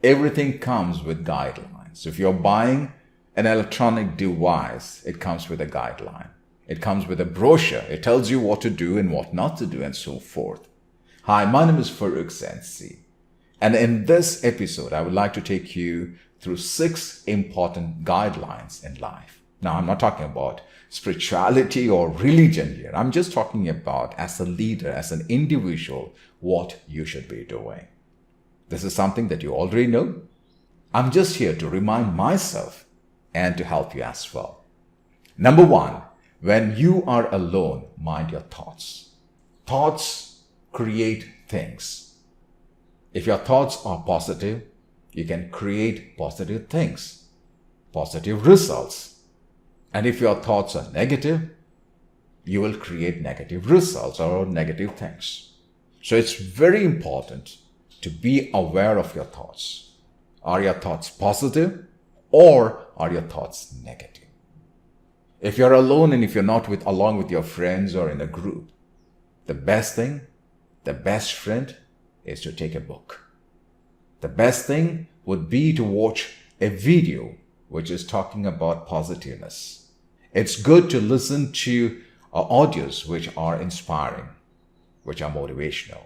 Everything comes with guidelines. If you're buying an electronic device, it comes with a guideline. It comes with a brochure. It tells you what to do and what not to do and so forth. Hi, my name is Farooq Sensi. And in this episode, I would like to take you through 6 important guidelines in life. Now, I'm not talking about spirituality or religion here. I'm just talking about, as a leader, as an individual, what you should be doing. This is something that you already know. I'm just here to remind myself and to help you as well. Number 1, when you are alone, mind your thoughts. Thoughts create things. If your thoughts are positive, you can create positive things, positive results. And if your thoughts are negative, you will create negative results or negative things. So it's very important to be aware of your thoughts. Are your thoughts positive or are your thoughts negative? If you're alone and if you're not along with your friends or in a group, the best thing, the best friend is to take a book. The best thing would be to watch a video which is talking about positiveness. It's good to listen to audios which are inspiring, which are motivational.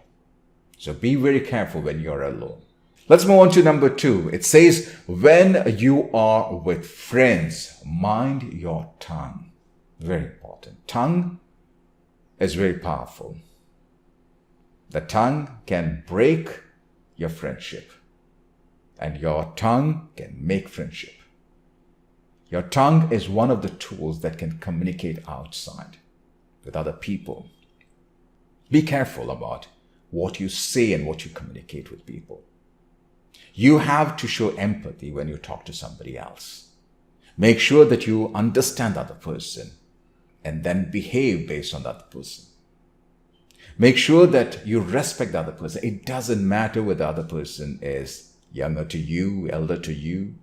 So be very careful when you're alone. Let's move on to number 2. It says, when you are with friends, mind your tongue. Very important. Tongue is very powerful. The tongue can break your friendship, and your tongue can make friendship. Your tongue is one of the tools that can communicate outside with other people. Be careful about what you say and what you communicate with people. You have to show empathy when you talk to somebody else. Make sure that you understand the other person and then behave based on the other person. Make sure that you respect the other person. It doesn't matter whether the other person is younger to you, elder to you,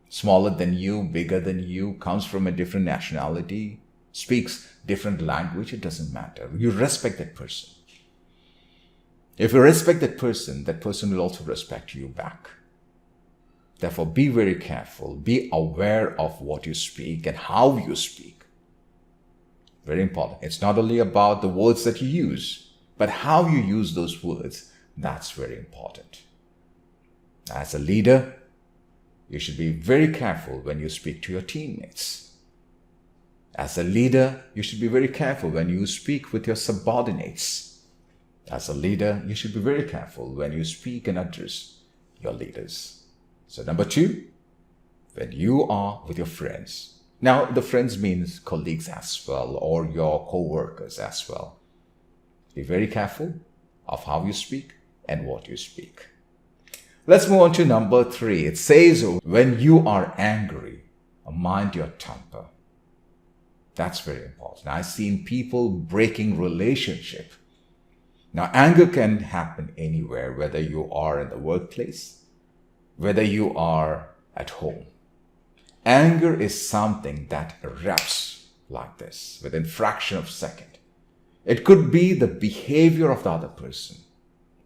smaller than you, bigger than you, comes from a different nationality, speaks different language. It doesn't matter. You respect that person. If you respect that person will also respect you back. Therefore, be very careful. Be aware of what you speak and how you speak. Very important. It's not only about the words that you use, but how you use those words. That's very important. As a leader, you should be very careful when you speak to your teammates. As a leader, you should be very careful when you speak with your subordinates. As a leader, you should be very careful when you speak and address your leaders. So number 2, when you are with your friends. Now, the friends means colleagues as well, or your co-workers as well. Be very careful of how you speak and what you speak. Let's move on to number 3. It says, when you are angry, mind your temper. That's very important. I've seen people breaking relationship. Now, anger can happen anywhere, whether you are in the workplace, whether you are at home. Anger is something that erupts like this within fraction of a second. It could be the behavior of the other person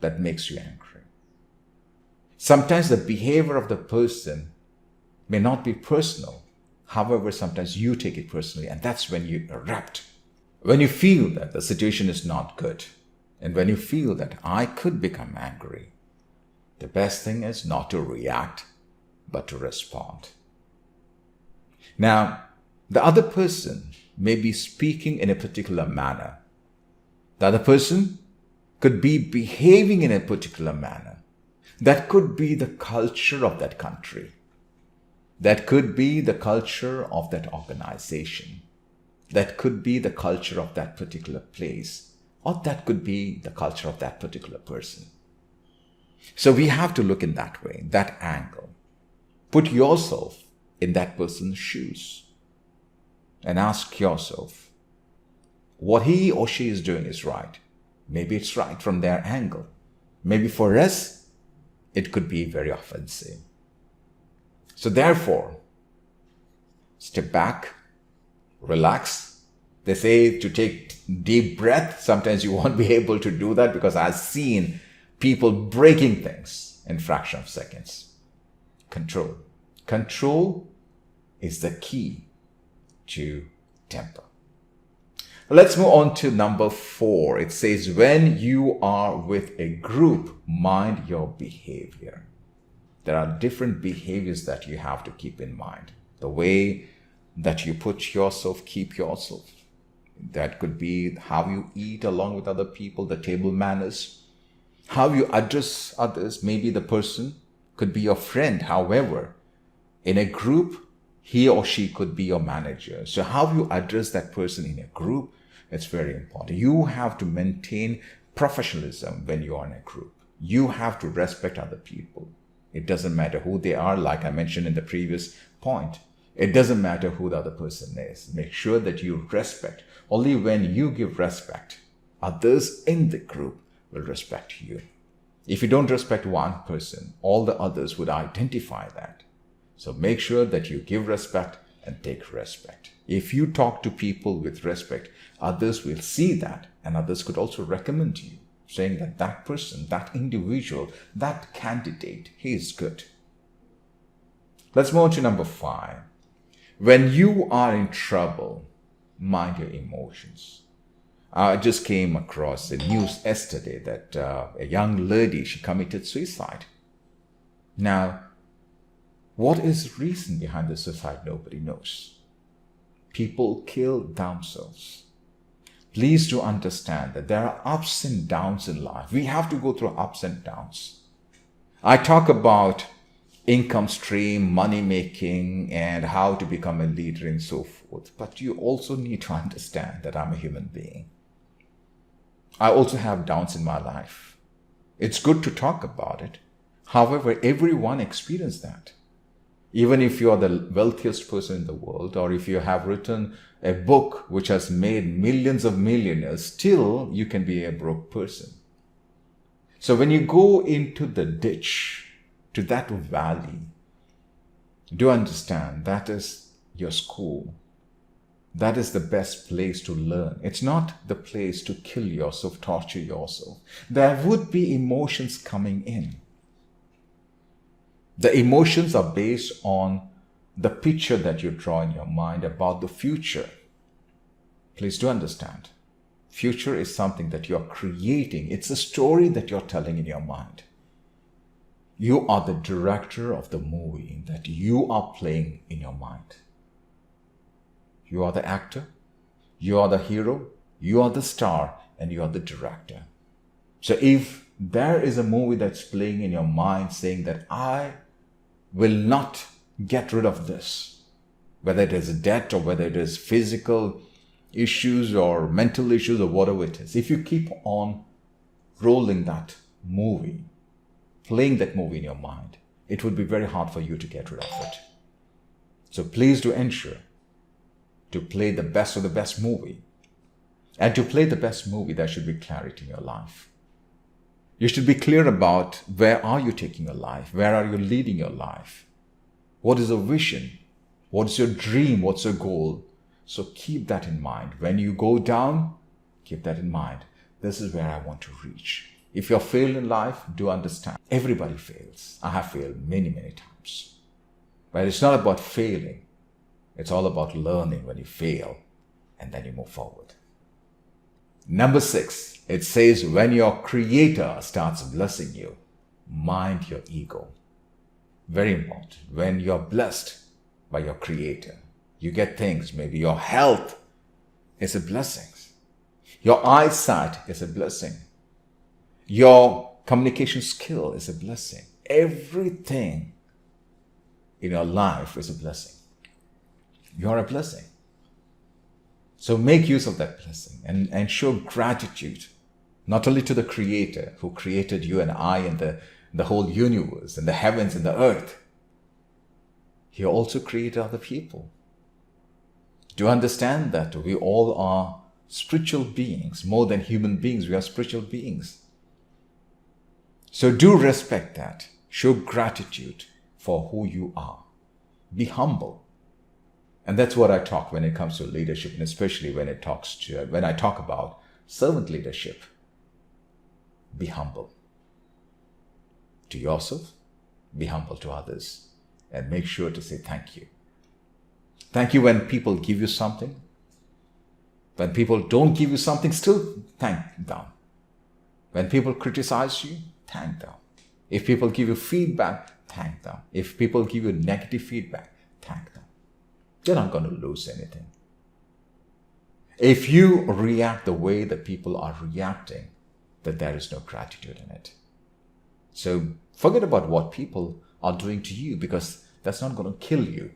that makes you angry. Sometimes the behavior of the person may not be personal. However, sometimes you take it personally, and that's when you erupt. When you feel that the situation is not good, and when you feel that I could become angry, the best thing is not to react, but to respond. Now, the other person may be speaking in a particular manner. The other person could be behaving in a particular manner. That could be the culture of that country. That could be the culture of that organization. That could be the culture of that particular place. Or that could be the culture of that particular person. So we have to look in that way, that angle. Put yourself in that person's shoes and ask yourself, what he or she is doing is right. Maybe it's right from their angle. Maybe for us, it could be very offensive. So therefore, step back, relax. They say to take deep breath. Sometimes you won't be able to do that because I've seen people breaking things in fraction of seconds. Control. Control is the key to temper. Let's move on to number 4. It says, when you are with a group, mind your behavior. There are different behaviors that you have to keep in mind. The way that you put yourself, keep yourself. That could be how you eat along with other people, the table manners, how you address others. Maybe the person could be your friend. However, in a group, he or she could be your manager. So how you address that person in a group, it's very important. You have to maintain professionalism when you are in a group. You have to respect other people. It doesn't matter who they are, like I mentioned in the previous point. It doesn't matter who the other person is. Make sure that you respect. Only when you give respect, others in the group will respect you. If you don't respect one person, all the others would identify that. So make sure that you give respect and take respect. If you talk to people with respect, others will see that, and others could also recommend you, saying that that person, that individual, that candidate, he is good. Let's move on to number 5. When you are in trouble, mind your emotions. I just came across the news yesterday that a young lady, she committed suicide. Now, what is the reason behind the suicide? Nobody knows. People kill themselves. Please do understand that there are ups and downs in life. We have to go through ups and downs. I talk about income stream, money making, and how to become a leader and so forth. But you also need to understand that I'm a human being. I also have downs in my life. It's good to talk about it. However, everyone experiences that. Even if you are the wealthiest person in the world, or if you have written a book which has made millions of millionaires, still you can be a broke person. So when you go into the ditch, to that valley, do understand that is your school. That is the best place to learn. It's not the place to kill yourself, torture yourself. There would be emotions coming in. The emotions are based on the picture that you draw in your mind about the future. Please do understand. Future is something that you're creating. It's a story that you're telling in your mind. You are the director of the movie that you are playing in your mind. You are the actor, you are the hero, you are the star, and you are the director. So if there is a movie that's playing in your mind saying that I will not get rid of this, whether it is debt or whether it is physical issues or mental issues or whatever it is, if you keep on rolling that movie, playing that movie in your mind, it would be very hard for you to get rid of it. So please do ensure to play the best of the best movie. And to play the best movie, there should be clarity in your life. You should be clear about where are you taking your life? Where are you leading your life? What is your vision? What's your dream? What's your goal? So keep that in mind. When you go down, keep that in mind. This is where I want to reach. If you're failed in life, do understand. Everybody fails. I have failed many, many times. But it's not about failing. It's all about learning when you fail and then you move forward. Number 6, it says when your creator starts blessing you, mind your ego. Very important. When you're blessed by your creator, you get things, maybe your health is a blessing. Your eyesight is a blessing. Your communication skill is a blessing. Everything in your life is a blessing. You're a blessing. So make use of that blessing and show gratitude, not only to the Creator who created you and I and the whole universe and the heavens and the earth. He also created other people. Do you understand that we all are spiritual beings? More than human beings, we are spiritual beings. So do respect that. Show gratitude for who you are. Be humble. And that's what I talk when it comes to leadership, and especially when I talk about servant leadership. Be humble to yourself, be humble to others. and make sure to say thank you. Thank you when people give you something. When people don't give you something, still thank them. When people criticize you, thank them. If people give you feedback, thank them. If people give you negative feedback, thank them. You're not going to lose anything. If you react the way that people are reacting, then there is no gratitude in it. So forget about what people are doing to you, because that's not going to kill you.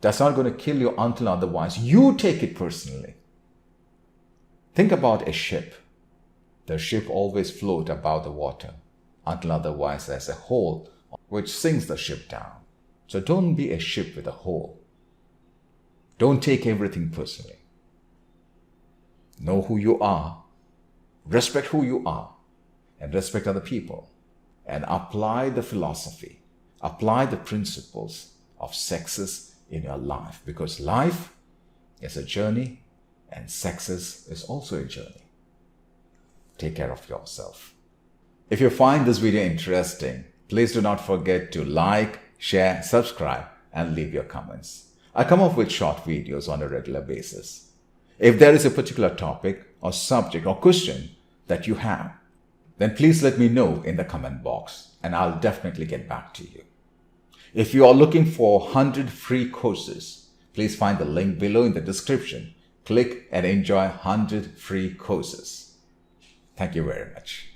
That's not going to kill you until otherwise you take it personally. Think about a ship. The ship always floats above the water until otherwise there's a hole which sinks the ship down. So don't be a ship with a hole. Don't take everything personally. Know who you are, respect who you are, and respect other people, and apply the philosophy, apply the principles of success in your life, because life is a journey and success is also a journey. Take care of yourself. If you find this video interesting, please do not forget to like, share, subscribe, and leave your comments. I come up with short videos on a regular basis. If there is a particular topic or subject or question that you have, then please let me know in the comment box and I'll definitely get back to you. If you are looking for 100 free courses, please find the link below in the description. Click and enjoy 100 free courses. Thank you very much.